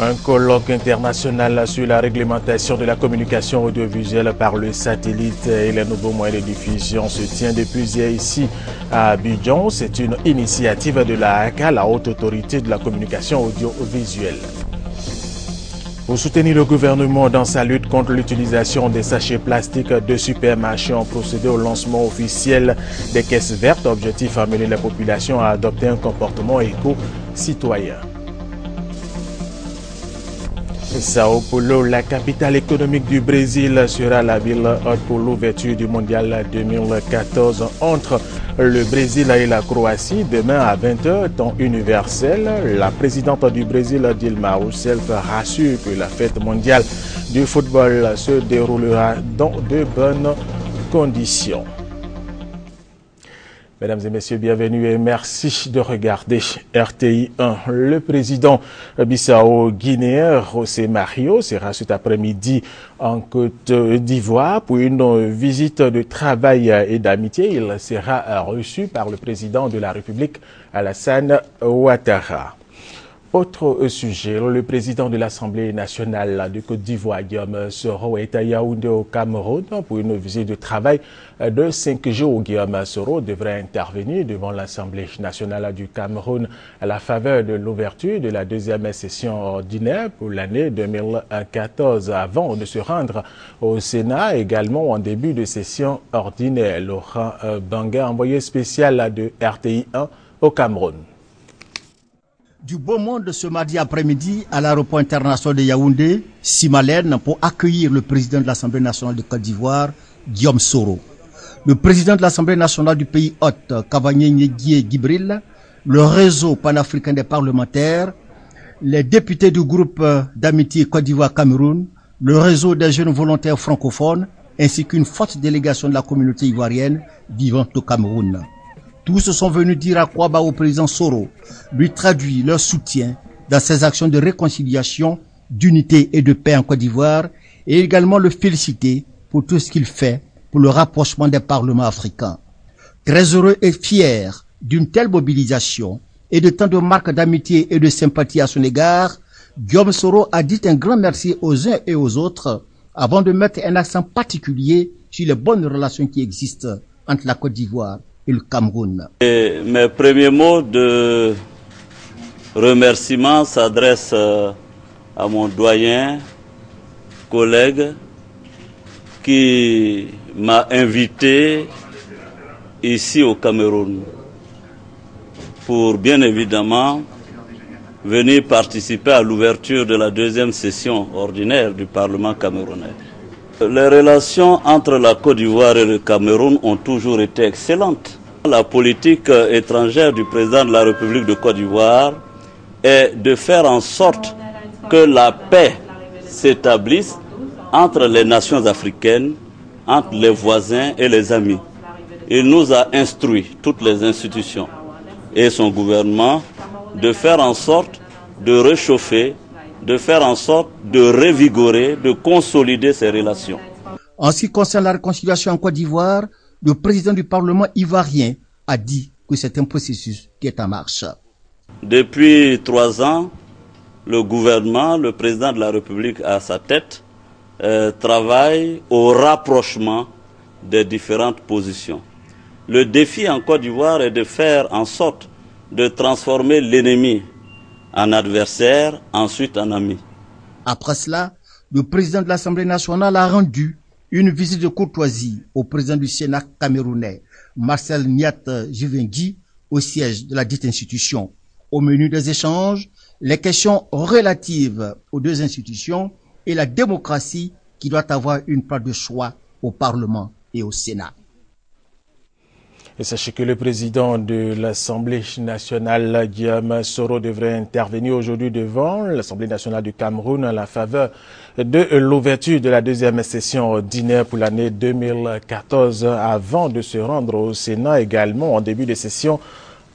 Un colloque international sur la réglementation de la communication audiovisuelle par le satellite et les nouveaux moyens de diffusion se tient depuis hier ici à Abidjan. C'est une initiative de la ACA, la Haute Autorité de la Communication Audiovisuelle. Pour soutenir le gouvernement dans sa lutte contre l'utilisation des sachets plastiques de supermarchés, ont procédé au lancement officiel des caisses vertes. Objectif, amener la population à adopter un comportement éco-citoyen. Sao Paulo, la capitale économique du Brésil, sera la ville hôte pour l'ouverture du mondial 2014 entre le Brésil et la Croatie. Demain à 20h, temps universel, la présidente du Brésil, Dilma Rousseff, rassure que la fête mondiale du football se déroulera dans de bonnes conditions. Mesdames et messieurs, bienvenue et merci de regarder RTI 1. Le président bissau-guinéen José Mario sera cet après-midi en Côte d'Ivoire pour une visite de travail et d'amitié. Il sera reçu par le président de la République, Alassane Ouattara. Autre sujet, le président de l'Assemblée nationale de Côte d'Ivoire, Guillaume Soro, est à Yaoundé au Cameroun pour une visite de travail de 5 jours. Guillaume Soro devrait intervenir devant l'Assemblée nationale du Cameroun à la faveur de l'ouverture de la deuxième session ordinaire pour l'année 2014 avant de se rendre au Sénat également en début de session ordinaire. Laurent Banga, envoyé spécial de RTI 1 au Cameroun. Du beau monde ce mardi après-midi à l'aéroport international de Yaoundé, Simalène, pour accueillir le président de l'Assemblée nationale de Côte d'Ivoire, Guillaume Soro. Le président de l'Assemblée nationale du pays hôte, Cavagné Ndié Gibril, le réseau panafricain des parlementaires, les députés du groupe d'amitié Côte d'Ivoire-Cameroun, le réseau des jeunes volontaires francophones, ainsi qu'une forte délégation de la communauté ivoirienne vivant au Cameroun. Tous sont venus dire à quoi bas au président Soro, lui traduire leur soutien dans ses actions de réconciliation, d'unité et de paix en Côte d'Ivoire, et également le féliciter pour tout ce qu'il fait pour le rapprochement des parlements africains. Très heureux et fier d'une telle mobilisation et de tant de marques d'amitié et de sympathie à son égard, Guillaume Soro a dit un grand merci aux uns et aux autres avant de mettre un accent particulier sur les bonnes relations qui existent entre la Côte d'Ivoire et le Cameroun. Et mes premiers mots de remerciement s'adressent à mon doyen, collègue, qui m'a invité ici au Cameroun pour bien évidemment venir participer à l'ouverture de la deuxième session ordinaire du Parlement camerounais. Les relations entre la Côte d'Ivoire et le Cameroun ont toujours été excellentes. La politique étrangère du président de la République de Côte d'Ivoire est de faire en sorte que la paix s'établisse entre les nations africaines, entre les voisins et les amis. Il nous a instruit, toutes les institutions et son gouvernement, de faire en sorte de réchauffer, de faire en sorte de revigorer, de consolider ces relations. En ce qui concerne la réconciliation en Côte d'Ivoire, le président du Parlement ivoirien a dit que c'est un processus qui est en marche. Depuis 3 ans, le gouvernement, le président de la République à sa tête, travaille au rapprochement des différentes positions. Le défi en Côte d'Ivoire est de faire en sorte de transformer l'ennemi en adversaire, ensuite en ami. Après cela, le président de l'Assemblée nationale a rendu une visite de courtoisie au président du Sénat camerounais, Marcel Niat Juvengui, au siège de la dite institution. Au menu des échanges, les questions relatives aux deux institutions et la démocratie qui doit avoir une part de choix au Parlement et au Sénat. Et sachez que le président de l'Assemblée nationale, Guillaume Soro, devrait intervenir aujourd'hui devant l'Assemblée nationale du Cameroun à la faveur de l'ouverture de la deuxième session ordinaire pour l'année 2014 avant de se rendre au Sénat également en début de session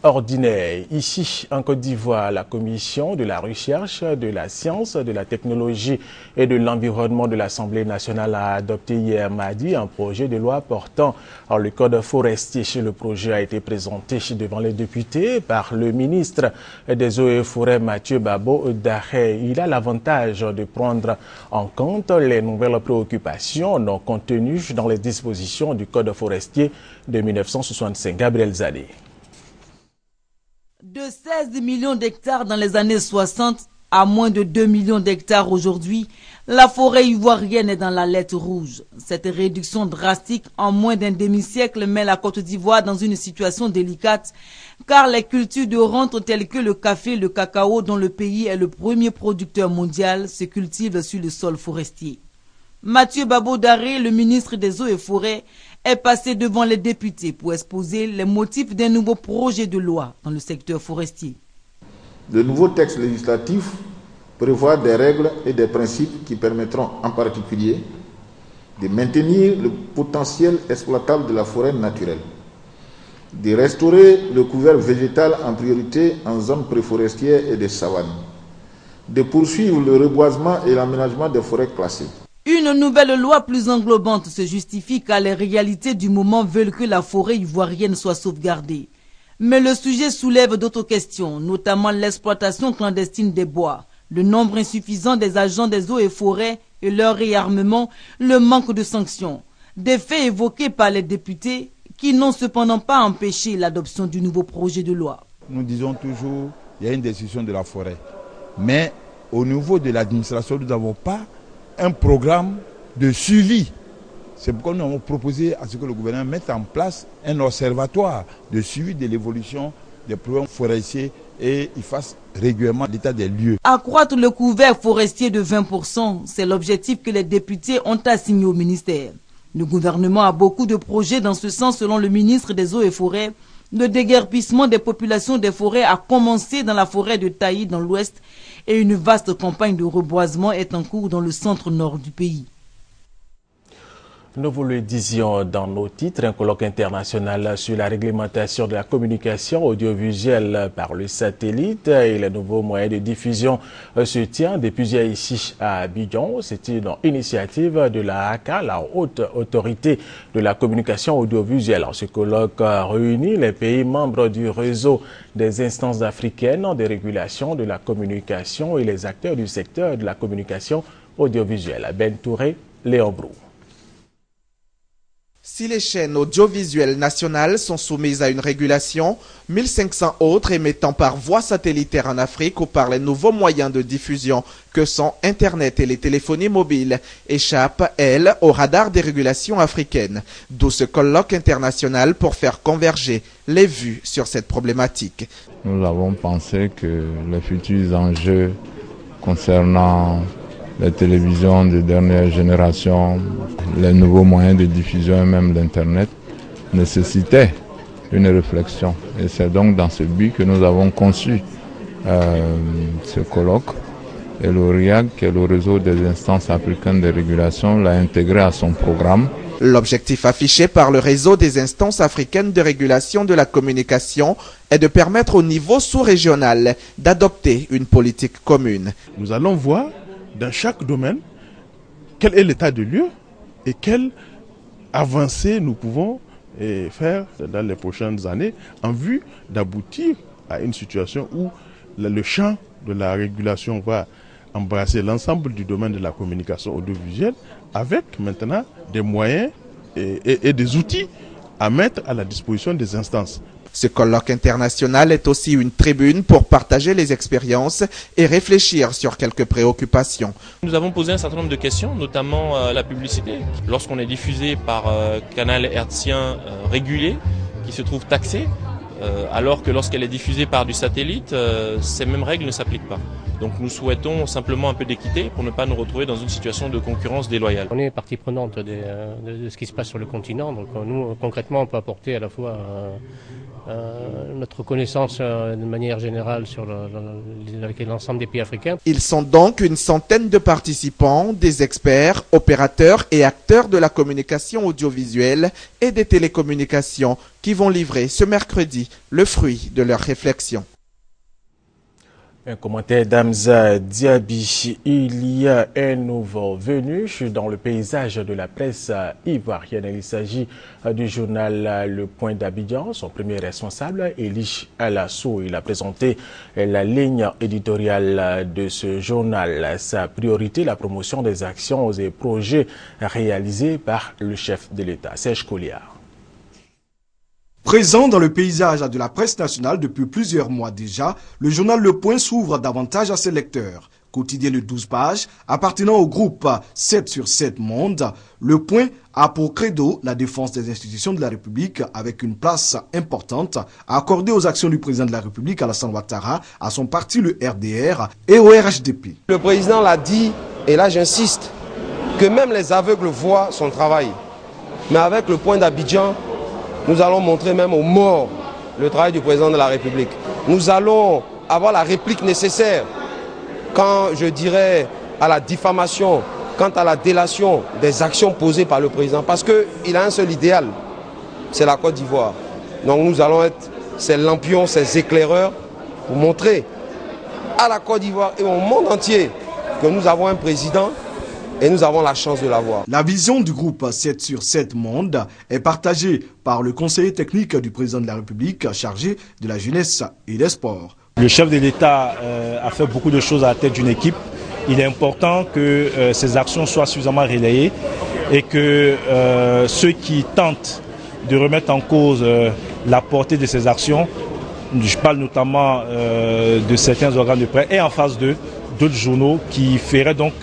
ordinaire. Ici, en Côte d'Ivoire, la Commission de la recherche, de la science, de la technologie et de l'environnement de l'Assemblée nationale a adopté hier mardi un projet de loi portant le code forestier. Le projet a été présenté devant les députés par le ministre des Eaux et Forêts, Mathieu Babo Daré. Il a l'avantage de prendre en compte les nouvelles préoccupations non contenues dans les dispositions du code forestier de 1965. Gabriel Zadé. De 16 millions d'hectares dans les années 60 à moins de 2 millions d'hectares aujourd'hui, la forêt ivoirienne est dans la lettre rouge. Cette réduction drastique en moins d'un demi-siècle met la Côte d'Ivoire dans une situation délicate car les cultures de rente telles que le café et le cacao dont le pays est le premier producteur mondial se cultivent sur le sol forestier. Mathieu Babo Daré, le ministre des Eaux et Forêts, est passé devant les députés pour exposer les motifs d'un nouveau projet de loi dans le secteur forestier. Le nouveau texte législatif prévoit des règles et des principes qui permettront en particulier de maintenir le potentiel exploitable de la forêt naturelle, de restaurer le couvert végétal en priorité en zone préforestière et des savanes, de poursuivre le reboisement et l'aménagement des forêts classées. Une nouvelle loi plus englobante se justifie car les réalités du moment veulent que la forêt ivoirienne soit sauvegardée. Mais le sujet soulève d'autres questions, notamment l'exploitation clandestine des bois, le nombre insuffisant des agents des eaux et forêts et leur réarmement, le manque de sanctions. Des faits évoqués par les députés qui n'ont cependant pas empêché l'adoption du nouveau projet de loi. Nous disons toujours qu'il y a une destruction de la forêt. Mais au niveau de l'administration, nous n'avons pas un programme de suivi. C'est pourquoi nous avons proposé à ce que le gouvernement mette en place un observatoire de suivi de l'évolution des problèmes forestiers et il fasse régulièrement l'état des lieux. Accroître le couvert forestier de 20%, c'est l'objectif que les députés ont assigné au ministère. Le gouvernement a beaucoup de projets dans ce sens selon le ministre des Eaux et Forêts. Le déguerpissement des populations des forêts a commencé dans la forêt de Taï dans l'ouest et une vaste campagne de reboisement est en cours dans le centre-nord du pays. Nous vous le disions dans nos titres, un colloque international sur la réglementation de la communication audiovisuelle par le satellite et les nouveaux moyens de diffusion se tient depuis hier ici à Abidjan. C'est une initiative de la HACA, la Haute Autorité de la Communication Audiovisuelle. Ce colloque réunit les pays membres du réseau des instances africaines de régulation de la communication et les acteurs du secteur de la communication audiovisuelle. Ben Touré, Léon Brou. Si les chaînes audiovisuelles nationales sont soumises à une régulation, 1500 autres émettant par voie satellitaire en Afrique ou par les nouveaux moyens de diffusion que sont Internet et les téléphonies mobiles échappent, elles, au radar des régulations africaines. D'où ce colloque international pour faire converger les vues sur cette problématique. Nous avons pensé que les futurs enjeux concernant les télévisions de dernière génération, les nouveaux moyens de diffusion et même l'Internet nécessitaient une réflexion. Et c'est donc dans ce but que nous avons conçu ce colloque. Et le RIAG, qui est le réseau des instances africaines de régulation, l'a intégré à son programme. L'objectif affiché par le réseau des instances africaines de régulation de la communication est de permettre au niveau sous-régional d'adopter une politique commune. Nous allons voir dans chaque domaine quel est l'état de lieu et quelles avancées nous pouvons faire dans les prochaines années en vue d'aboutir à une situation où le champ de la régulation va embrasser l'ensemble du domaine de la communication audiovisuelle avec maintenant des moyens et des outils à mettre à la disposition des instances. Ce colloque international est aussi une tribune pour partager les expériences et réfléchir sur quelques préoccupations. Nous avons posé un certain nombre de questions, notamment la publicité. Lorsqu'on est diffusé par canal hertzien régulé, qui se trouve taxé, alors que lorsqu'elle est diffusée par du satellite, ces mêmes règles ne s'appliquent pas. Donc nous souhaitons simplement un peu d'équité pour ne pas nous retrouver dans une situation de concurrence déloyale. On est partie prenante de ce qui se passe sur le continent, donc nous concrètement on peut apporter à la fois notre connaissance de manière générale avec l'ensemble des pays africains. Ils sont donc une centaine de participants, des experts, opérateurs et acteurs de la communication audiovisuelle et des télécommunications qui vont livrer ce mercredi le fruit de leur réflexion. Un commentaire d'Hamza Diaby. Il y a un nouveau venu dans le paysage de la presse ivoirienne. Il s'agit du journal Le Point d'Abidjan. Son premier responsable, Elie Alassou, il a présenté la ligne éditoriale de ce journal. Sa priorité, la promotion des actions et projets réalisés par le chef de l'État, Serge Colliard. Présent dans le paysage de la presse nationale depuis plusieurs mois déjà, le journal Le Point s'ouvre davantage à ses lecteurs. Quotidien de 12 pages, appartenant au groupe 7 sur 7 Monde, Le Point a pour credo la défense des institutions de la République avec une place importante accordée aux actions du président de la République, Alassane Ouattara, à son parti le RDR et au RHDP. Le président l'a dit, et là j'insiste, que même les aveugles voient son travail. Mais avec Le Point d'Abidjan, nous allons montrer même aux morts le travail du président de la République. Nous allons avoir la réplique nécessaire quand je dirais à la diffamation, quant à la délation des actions posées par le président. Parce qu'il a un seul idéal, c'est la Côte d'Ivoire. Donc nous allons être ces lampions, ces éclaireurs pour montrer à la Côte d'Ivoire et au monde entier que nous avons un président et nous avons la chance de l'avoir. La vision du groupe 7 sur 7 Monde est partagée par le conseiller technique du président de la République chargé de la jeunesse et des sports. Le chef de l'État a fait beaucoup de choses à la tête d'une équipe. Il est important que ces actions soient suffisamment relayées et que ceux qui tentent de remettre en cause la portée de ces actions, je parle notamment de certains organes de presse et en face d'eux, d'autres journaux qui feraient donc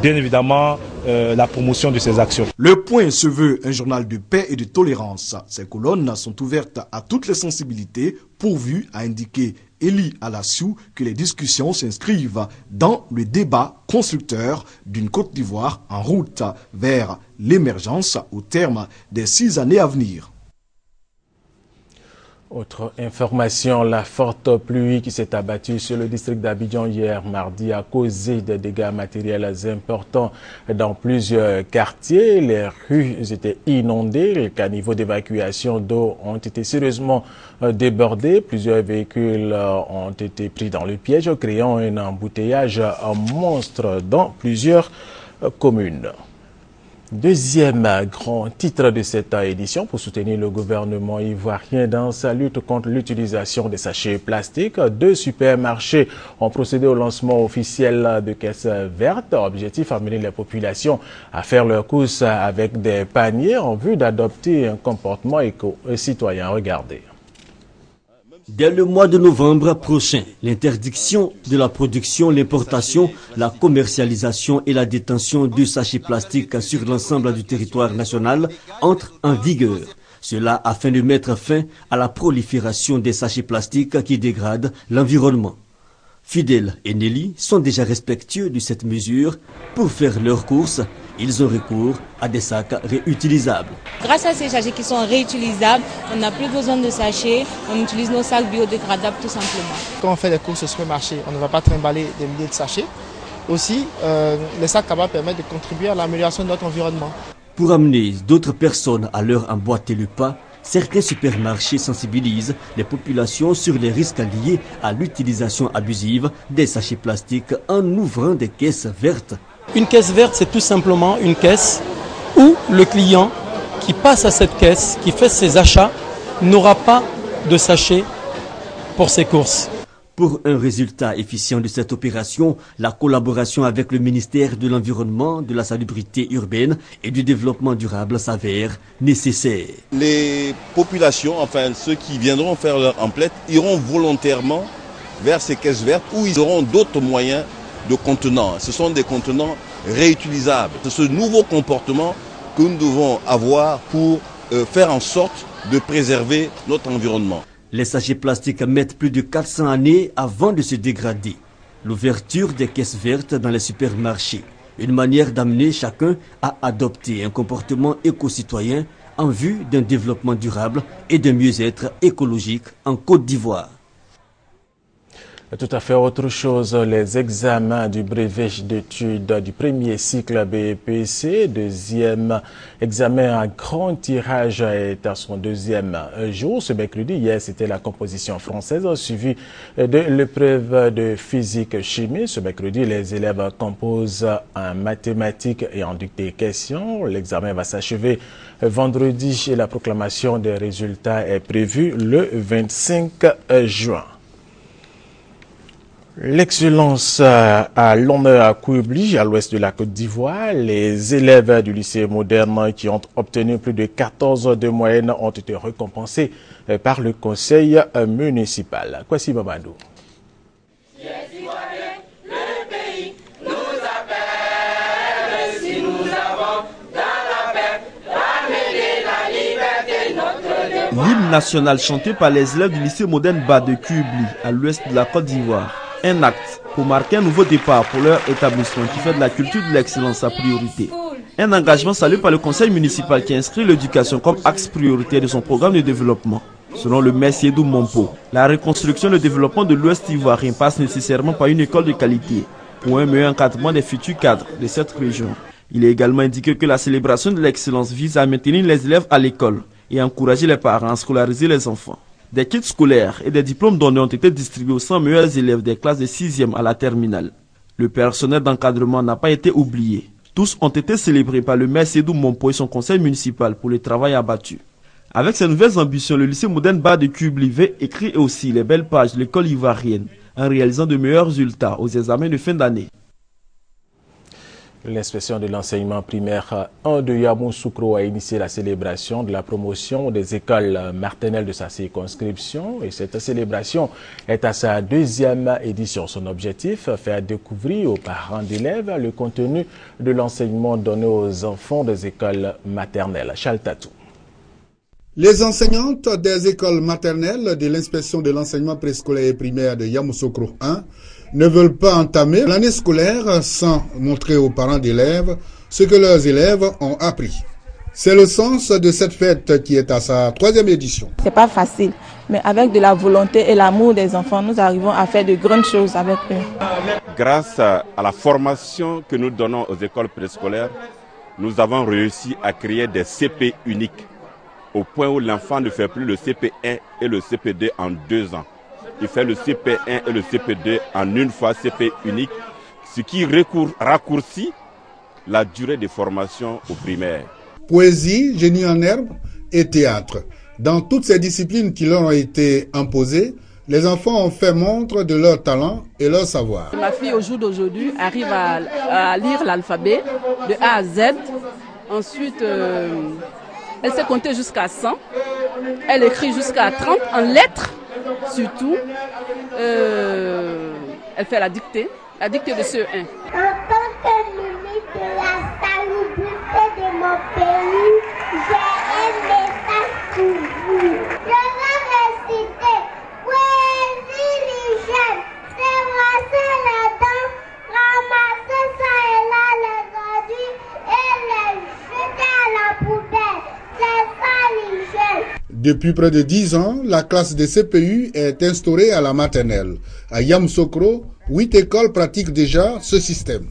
bien évidemment la promotion de ces actions. Le Point se veut un journal de paix et de tolérance. Ses colonnes sont ouvertes à toutes les sensibilités, pourvu à indiquer Elie Alassou que les discussions s'inscrivent dans le débat constructeur d'une Côte d'Ivoire en route vers l'émergence au terme des 6 années à venir. Autre information, la forte pluie qui s'est abattue sur le district d'Abidjan hier mardi a causé des dégâts matériels importants dans plusieurs quartiers. Les rues étaient inondées, les caniveaux d'évacuation d'eau ont été sérieusement débordés. Plusieurs véhicules ont été pris dans le piège, créant un embouteillage monstre dans plusieurs communes. Deuxième grand titre de cette édition pour soutenir le gouvernement ivoirien dans sa lutte contre l'utilisation des sachets plastiques. 2 supermarchés ont procédé au lancement officiel de caisses vertes. Objectif, amener les populations à faire leurs courses avec des paniers en vue d'adopter un comportement éco-citoyen. Regardez. Dès le mois de novembre prochain, l'interdiction de la production, l'importation, la commercialisation et la détention de sachets plastiques sur l'ensemble du territoire national entre en vigueur. Cela afin de mettre fin à la prolifération des sachets plastiques qui dégradent l'environnement. Fidèle et Nelly sont déjà respectueux de cette mesure. Pour faire leurs courses, ils ont recours à des sacs réutilisables. Grâce à ces sachets qui sont réutilisables, on n'a plus besoin de sachets, on utilise nos sacs biodégradables tout simplement. Quand on fait des courses au supermarché, on ne va pas trimballer des milliers de sachets. Aussi, les sacs cabas permettent de contribuer à l'amélioration de notre environnement. Pour amener d'autres personnes à leur emboîter le pas, certains supermarchés sensibilisent les populations sur les risques liés à l'utilisation abusive des sachets plastiques en ouvrant des caisses vertes. Une caisse verte, c'est tout simplement une caisse où le client qui passe à cette caisse, qui fait ses achats, n'aura pas de sachet pour ses courses. Pour un résultat efficient de cette opération, la collaboration avec le ministère de l'Environnement, de la Salubrité urbaine et du Développement durable s'avère nécessaire. Les populations, enfin ceux qui viendront faire leur emplette, iront volontairement vers ces caisses vertes où ils auront d'autres moyens de contenants. Ce sont des contenants réutilisables. C'est ce nouveau comportement que nous devons avoir pour faire en sorte de préserver notre environnement. Les sachets plastiques mettent plus de 400 années avant de se dégrader. L'ouverture des caisses vertes dans les supermarchés, une manière d'amener chacun à adopter un comportement éco-citoyen en vue d'un développement durable et d'un mieux-être écologique en Côte d'Ivoire. Tout à fait autre chose, les examens du brevet d'études du premier cycle BEPC, deuxième examen à grand tirage est à son deuxième jour. Ce mercredi, hier, c'était la composition française suivie de l'épreuve de physique-chimie. Ce mercredi, les élèves composent en mathématiques et en dictée questions. L'examen va s'achever vendredi et la proclamation des résultats est prévue le 25 juin. L'excellence à l'honneur à Koubli, à l'ouest de la Côte d'Ivoire. Les élèves du lycée moderne qui ont obtenu plus de 14 de moyenne ont été récompensés par le conseil municipal. Kwasi Mamadou. L'hymne national chanté par les élèves du lycée moderne Bas de Koubli, à l'ouest de la Côte d'Ivoire. Un acte pour marquer un nouveau départ pour leur établissement qui fait de la culture de l'excellence sa priorité. Un engagement salué par le conseil municipal qui inscrit l'éducation comme axe prioritaire de son programme de développement. Selon le maire Siedou Mompo, la reconstruction et le développement de l'Ouest ivoirien passe nécessairement par une école de qualité pour un meilleur encadrement des futurs cadres de cette région. Il est également indiqué que la célébration de l'excellence vise à maintenir les élèves à l'école et à encourager les parents à scolariser les enfants. Des kits scolaires et des diplômes donnés ont été distribués aux 100 meilleurs élèves des classes de 6e à la terminale. Le personnel d'encadrement n'a pas été oublié. Tous ont été célébrés par le maire Siedou Mompo et son conseil municipal pour le travail abattu. Avec ses nouvelles ambitions, le lycée moderne Bas de Koubli veut écrire aussi les belles pages de l'école ivoirienne en réalisant de meilleurs résultats aux examens de fin d'année. L'inspection de l'enseignement primaire 1 de Yamoussoukro a initié la célébration de la promotion des écoles maternelles de sa circonscription et cette célébration est à sa deuxième édition. Son objectif, faire découvrir aux parents d'élèves le contenu de l'enseignement donné aux enfants des écoles maternelles. Chaltatou. Les enseignantes des écoles maternelles de l'inspection de l'enseignement préscolaire et primaire de Yamoussoukro 1 ne veulent pas entamer l'année scolaire sans montrer aux parents d'élèves ce que leurs élèves ont appris. C'est le sens de cette fête qui est à sa troisième édition. C'est pas facile, mais avec de la volonté et l'amour des enfants, nous arrivons à faire de grandes choses avec eux. Grâce à la formation que nous donnons aux écoles préscolaires, nous avons réussi à créer des CP uniques, au point où l'enfant ne fait plus le CP1 et le CP2 en 2 ans. Il fait le CP1 et le CP2 en une fois CP unique, ce qui raccourcit la durée de formation au primaire. Poésie, génie en herbe et théâtre. Dans toutes ces disciplines qui leur ont été imposées, les enfants ont fait montre de leur talent et leur savoir. Ma fille au jour d'aujourd'hui arrive à lire l'alphabet de A à Z. Ensuite, elle sait compter jusqu'à 100. Elle écrit jusqu'à 30 en lettres. Surtout, elle fait la dictée de CE1. En tant que ministre de la salubrité de mon pays, j'ai un message pour vous. Je vais réciter poésie l'hygiène, c'est brasser les dents, ramasser ça et là les ordures et les jeter à la poubelle. C'est ça l'hygiène. Depuis près de 10 ans, la classe de CPU est instaurée à la maternelle. À Yamoussoukro, 8 écoles pratiquent déjà ce système.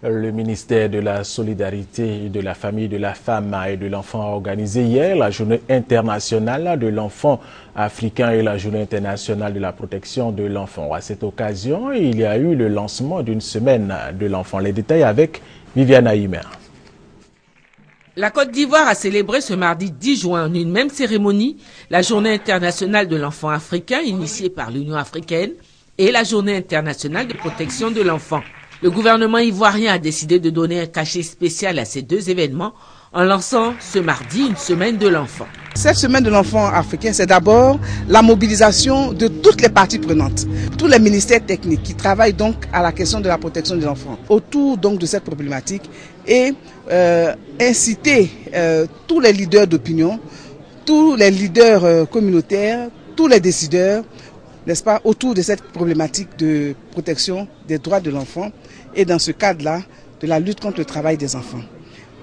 Le ministère de la Solidarité, de la Famille, de la Femme et de l'Enfant a organisé hier la Journée internationale de l'enfant africain et la Journée internationale de la protection de l'enfant. À cette occasion, il y a eu le lancement d'une semaine de l'enfant. Les détails avec Viviane Aïmer. La Côte d'Ivoire a célébré ce mardi 10 juin en une même cérémonie la Journée internationale de l'enfant africain initiée par l'Union africaine et la Journée internationale de protection de l'enfant. Le gouvernement ivoirien a décidé de donner un cachet spécial à ces deux événements en lançant ce mardi une semaine de l'enfant. Cette semaine de l'enfant africain, c'est d'abord la mobilisation de toutes les parties prenantes, tous les ministères techniques qui travaillent donc à la question de la protection de l'enfant autour donc de cette problématique et inciter tous les leaders d'opinion, tous les leaders communautaires, tous les décideurs, n'est-ce pas, autour de cette problématique de protection des droits de l'enfant et dans ce cadre-là de la lutte contre le travail des enfants.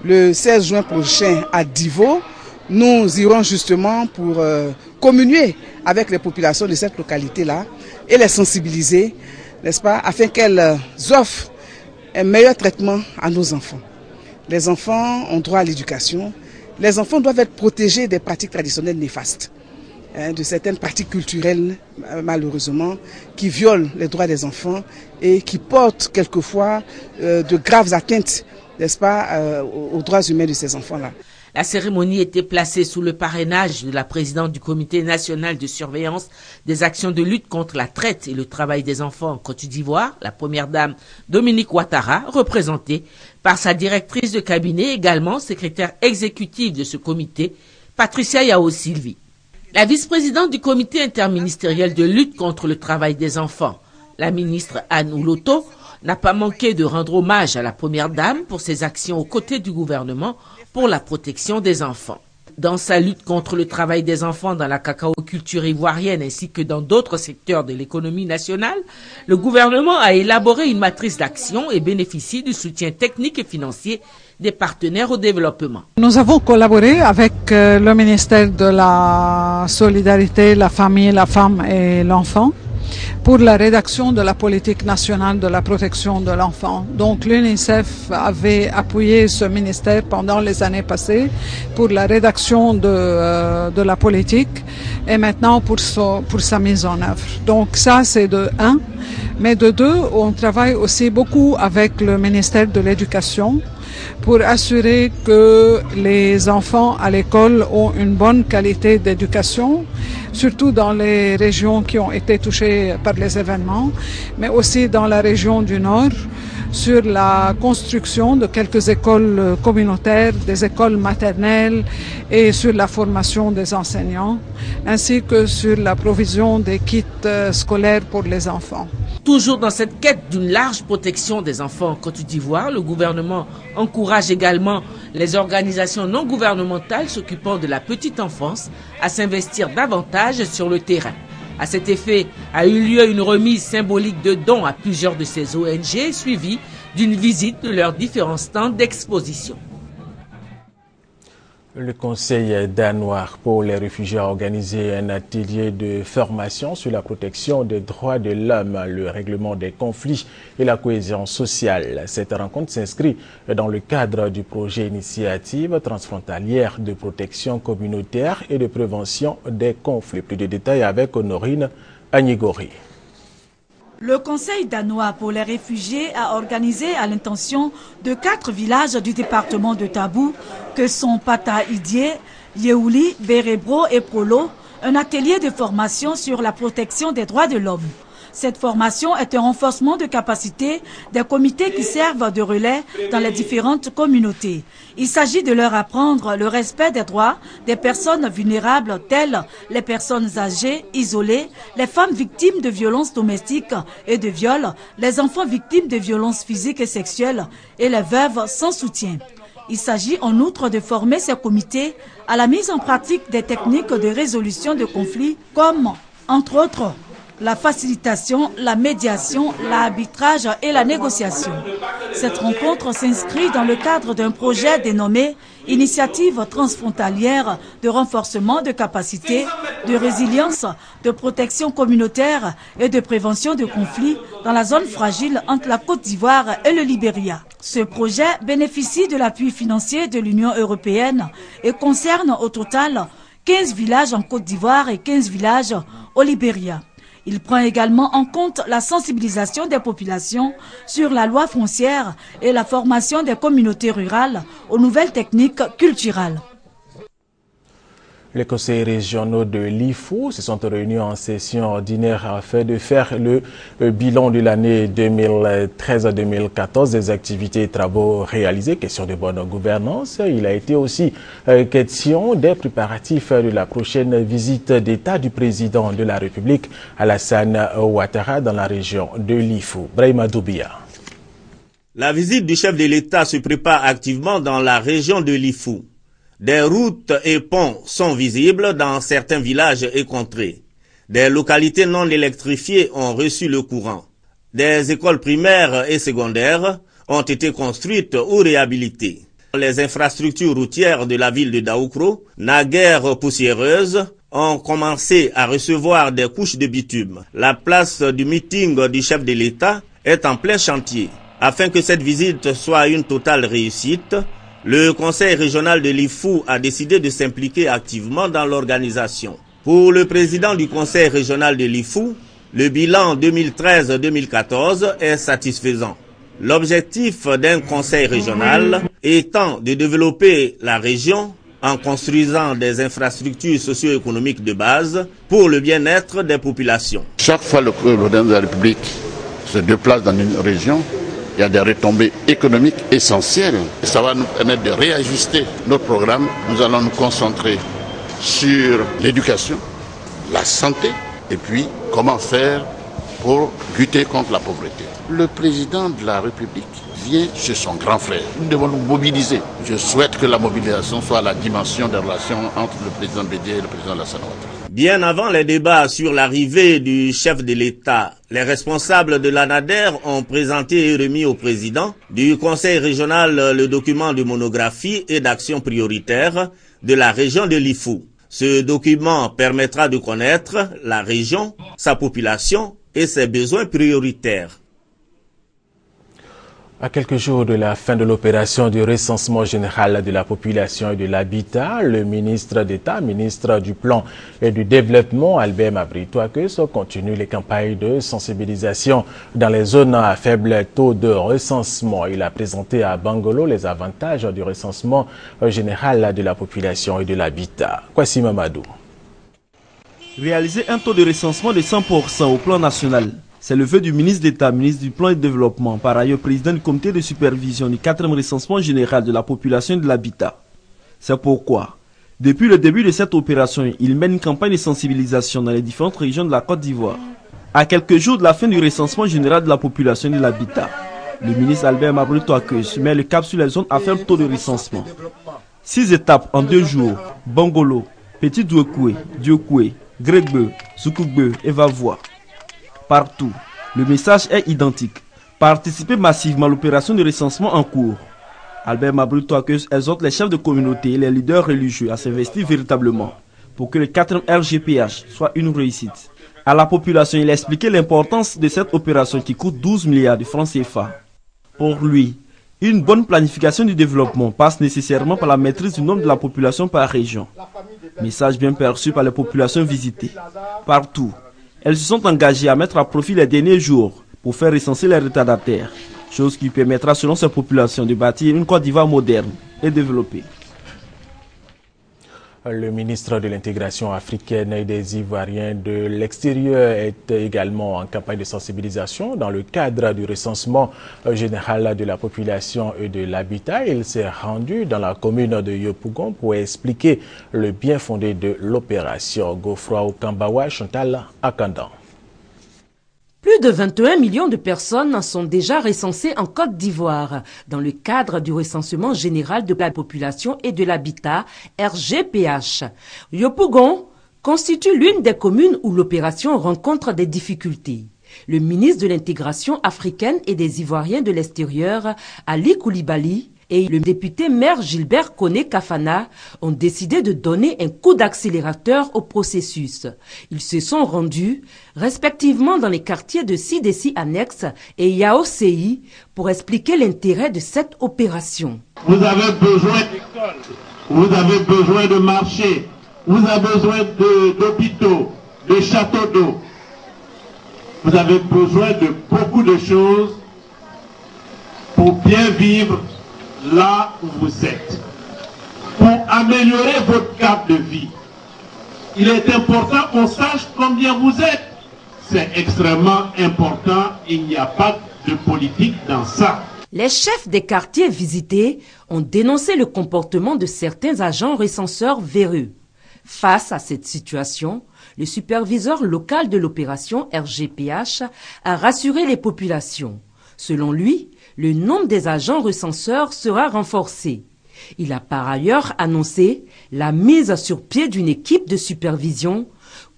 Le 16 juin prochain à Divo, nous irons justement pour communier avec les populations de cette localité-là et les sensibiliser, n'est-ce pas, afin qu'elles offrent un meilleur traitement à nos enfants. Les enfants ont droit à l'éducation. Les enfants doivent être protégés des pratiques traditionnelles néfastes, de certaines pratiques culturelles, malheureusement, qui violent les droits des enfants et qui portent quelquefois de graves atteintes, n'est-ce pas, aux droits humains de ces enfants-là. La cérémonie était placée sous le parrainage de la présidente du Comité national de surveillance des actions de lutte contre la traite et le travail des enfants en Côte d'Ivoire, la première dame Dominique Ouattara, représentée par sa directrice de cabinet, également secrétaire exécutive de ce comité, Patricia Yao Sylvie. La vice-présidente du Comité interministériel de lutte contre le travail des enfants, la ministre Anne Ouloto, n'a pas manqué de rendre hommage à la première dame pour ses actions aux côtés du gouvernement pour la protection des enfants. Dans sa lutte contre le travail des enfants dans la cacaoculture ivoirienne ainsi que dans d'autres secteurs de l'économie nationale, le gouvernement a élaboré une matrice d'action et bénéficie du soutien technique et financier des partenaires au développement. Nous avons collaboré avec le ministère de la Solidarité, la Famille, la Femme et l'Enfant pour la rédaction de la politique nationale de la protection de l'enfant. Donc l'UNICEF avait appuyé ce ministère pendant les années passées pour la rédaction de la politique et maintenant pour sa mise en œuvre. Donc ça c'est de un. Mais de deux, on travaille aussi beaucoup avec le ministère de l'Éducation pour assurer que les enfants à l'école ont une bonne qualité d'éducation, surtout dans les régions qui ont été touchées par les événements, mais aussi dans la région du Nord, sur la construction de quelques écoles communautaires, des écoles maternelles et sur la formation des enseignants, ainsi que sur la provision des kits scolaires pour les enfants. Toujours dans cette quête d'une large protection des enfants en Côte d'Ivoire, le gouvernement encourage également les organisations non gouvernementales s'occupant de la petite enfance à s'investir davantage sur le terrain. À cet effet, a eu lieu une remise symbolique de dons à plusieurs de ces ONG, suivie d'une visite de leurs différents stands d'exposition. Le Conseil danois pour les réfugiés a organisé un atelier de formation sur la protection des droits de l'homme, le règlement des conflits et la cohésion sociale. Cette rencontre s'inscrit dans le cadre du projet Initiative transfrontalière de protection communautaire et de prévention des conflits. Plus de détails avec Honorine Agnigori. Le Conseil danois pour les réfugiés a organisé à l'intention de 4 villages du département de Tabou, que sont Pata Idié, Yeouli, Bérebro et Prolo, un atelier de formation sur la protection des droits de l'homme. Cette formation est un renforcement de capacité des comités qui servent de relais dans les différentes communautés. Il s'agit de leur apprendre le respect des droits des personnes vulnérables telles les personnes âgées, isolées, les femmes victimes de violences domestiques et de viols, les enfants victimes de violences physiques et sexuelles et les veuves sans soutien. Il s'agit en outre de former ces comités à la mise en pratique des techniques de résolution de conflits comme, entre autres, la facilitation, la médiation, l'arbitrage et la négociation. Cette rencontre s'inscrit dans le cadre d'un projet dénommé Initiative transfrontalière de renforcement de capacité, de résilience, de protection communautaire et de prévention de conflits dans la zone fragile entre la Côte d'Ivoire et le Libéria. Ce projet bénéficie de l'appui financier de l'Union européenne et concerne au total 15 villages en Côte d'Ivoire et 15 villages au Libéria. Il prend également en compte la sensibilisation des populations sur la loi foncière et la formation des communautés rurales aux nouvelles techniques culturelles. Les conseils régionaux de l'IFU se sont réunis en session ordinaire afin de faire le bilan de l'année 2013-2014 des activités et travaux réalisés. Question de bonne gouvernance. Il a été aussi question des préparatifs de la prochaine visite d'État du président de la République, Alassane Ouattara, dans la région de l'IFU. Brahima Doubia. La visite du chef de l'État se prépare activement dans la région de l'IFU. Des routes et ponts sont visibles dans certains villages et contrées. Des localités non électrifiées ont reçu le courant. Des écoles primaires et secondaires ont été construites ou réhabilitées. Les infrastructures routières de la ville de Daoukro, naguère poussiéreuses, ont commencé à recevoir des couches de bitume. La place du meeting du chef de l'État est en plein chantier. Afin que cette visite soit une totale réussite, le conseil régional de l'IFU a décidé de s'impliquer activement dans l'organisation. Pour le président du conseil régional de l'IFU, le bilan 2013-2014 est satisfaisant. L'objectif d'un conseil régional étant de développer la région en construisant des infrastructures socio-économiques de base pour le bien-être des populations. Chaque fois que le président de la République se déplace dans une région, il y a des retombées économiques essentielles. Et ça va nous permettre de réajuster notre programme. Nous allons nous concentrer sur l'éducation, la santé et puis comment faire pour lutter contre la pauvreté. Le président de la République vient chez son grand frère. Nous devons nous mobiliser. Je souhaite que la mobilisation soit à la dimension des relations entre le président Bédié et le président Alassane Ouattara. Bien avant les débats sur l'arrivée du chef de l'État, les responsables de l'ANADER ont présenté et remis au président du conseil régional le document de monographie et d'action prioritaire de la région de l'IFU. Ce document permettra de connaître la région, sa population et ses besoins prioritaires. À quelques jours de la fin de l'opération du recensement général de la population et de l'habitat, le ministre d'État, ministre du Plan et du Développement, Albert Mabry Touakeus, continue les campagnes de sensibilisation dans les zones à faible taux de recensement. Il a présenté à Bangolo les avantages du recensement général de la population et de l'habitat. Kwasi Mamadou. Réaliser un taux de recensement de 100% au plan national. C'est le vœu du ministre d'État, ministre du Plan et du Développement, par ailleurs président du comité de supervision du 4e recensement général de la population et de l'habitat. C'est pourquoi, depuis le début de cette opération, il mène une campagne de sensibilisation dans les différentes régions de la Côte d'Ivoire. À quelques jours de la fin du recensement général de la population et de l'habitat, le ministre Albert Mabry Touakeus met le cap sur les zones à faible taux de recensement. 6 étapes en 2 jours, Bangolo, Petit Douekoué, Diokoué, Gregbe, Zoukougbe et Vavoie. Partout, le message est identique. Participez massivement à l'opération de recensement en cours. Albert Mabry Touakeus exhorte les chefs de communauté et les leaders religieux à s'investir véritablement pour que le 4e RGPH soit une réussite. À la population, il a expliqué l'importance de cette opération qui coûte 12 milliards de francs CFA. Pour lui, une bonne planification du développement passe nécessairement par la maîtrise du nombre de la population par région. Message bien perçu par les populations visitées. Partout, elles se sont engagées à mettre à profit les derniers jours pour faire recenser les retardataires, chose qui permettra selon ces populations de bâtir une Côte d'Ivoire moderne et développée. Le ministre de l'intégration africaine et des Ivoiriens de l'extérieur est également en campagne de sensibilisation dans le cadre du recensement général de la population et de l'habitat. Il s'est rendu dans la commune de Yopougon pour expliquer le bien fondé de l'opération. Gofroa Okambawa, Chantal Akandan. Plus de 21 millions de personnes sont déjà recensées en Côte d'Ivoire dans le cadre du recensement général de la population et de l'habitat, RGPH. Yopougon constitue l'une des communes où l'opération rencontre des difficultés. Le ministre de l'intégration africaine et des Ivoiriens de l'extérieur, Ali Koulibaly, et le député maire Gilbert Koné Kafana ont décidé de donner un coup d'accélérateur au processus. Ils se sont rendus respectivement dans les quartiers de Sidessi Annexe et Yaosei pour expliquer l'intérêt de cette opération. Vous avez besoin d'écoles, vous avez besoin de marchés, vous avez besoin d'hôpitaux, de châteaux d'eau. Vous avez besoin de beaucoup de choses pour bien vivre là où vous êtes, pour améliorer votre cadre de vie. Il est important qu'on sache combien vous êtes. C'est extrêmement important, il n'y a pas de politique dans ça. Les chefs des quartiers visités ont dénoncé le comportement de certains agents recenseurs véreux. Face à cette situation, le superviseur local de l'opération RGPH a rassuré les populations. Selon lui, le nombre des agents recenseurs sera renforcé. Il a par ailleurs annoncé la mise sur pied d'une équipe de supervision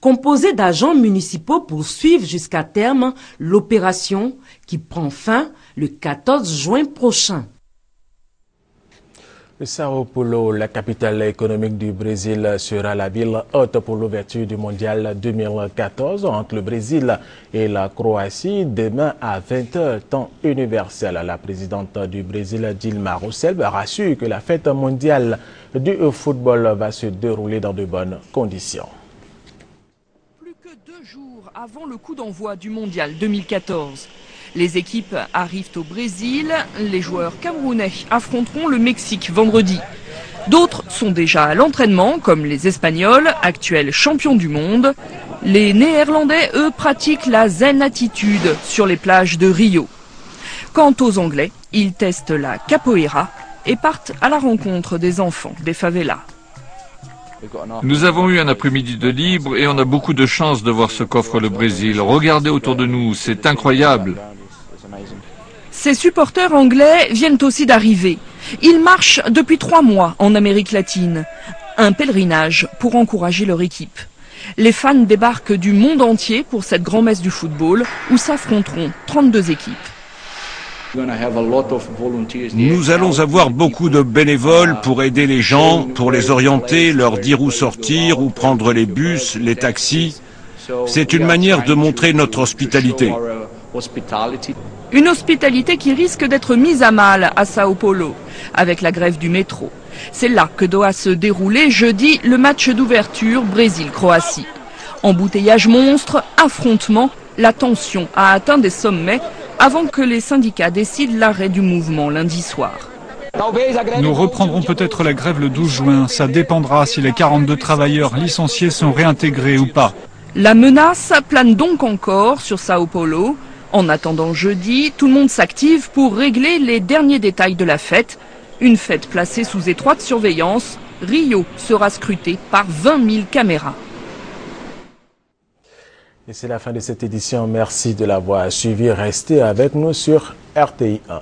composée d'agents municipaux pour suivre jusqu'à terme l'opération qui prend fin le 14 juin prochain. Sao Paulo, la capitale économique du Brésil, sera la ville hôte pour l'ouverture du mondial 2014 entre le Brésil et la Croatie demain à 20h, temps universel. La présidente du Brésil, Dilma Rousseff, rassure que la fête mondiale du football va se dérouler dans de bonnes conditions. Plus que 2 jours avant le coup d'envoi du mondial 2014. Les équipes arrivent au Brésil, les joueurs camerounais affronteront le Mexique vendredi. D'autres sont déjà à l'entraînement, comme les Espagnols, actuels champions du monde. Les Néerlandais, eux, pratiquent la zen attitude sur les plages de Rio. Quant aux Anglais, ils testent la capoeira et partent à la rencontre des enfants des favelas. Nous avons eu un après-midi de libre et on a beaucoup de chance de voir ce qu'offre le Brésil. Regardez autour de nous, c'est incroyable. Ces supporters anglais viennent aussi d'arriver. Ils marchent depuis 3 mois en Amérique latine. Un pèlerinage pour encourager leur équipe. Les fans débarquent du monde entier pour cette grand-messe du football où s'affronteront 32 équipes. Nous allons avoir beaucoup de bénévoles pour aider les gens, pour les orienter, leur dire où sortir, où prendre les bus, les taxis. C'est une manière de montrer notre hospitalité. Une hospitalité qui risque d'être mise à mal à Sao Paulo, avec la grève du métro. C'est là que doit se dérouler jeudi le match d'ouverture Brésil-Croatie. Embouteillage monstre, affrontement, la tension a atteint des sommets avant que les syndicats décident l'arrêt du mouvement lundi soir. Nous reprendrons peut-être la grève le 12 juin. Ça dépendra si les 42 travailleurs licenciés sont réintégrés ou pas. La menace plane donc encore sur Sao Paulo. En attendant jeudi, tout le monde s'active pour régler les derniers détails de la fête. Une fête placée sous étroite surveillance. Rio sera scruté par 20 000 caméras. Et c'est la fin de cette édition. Merci de l'avoir suivi. Restez avec nous sur RTI 1.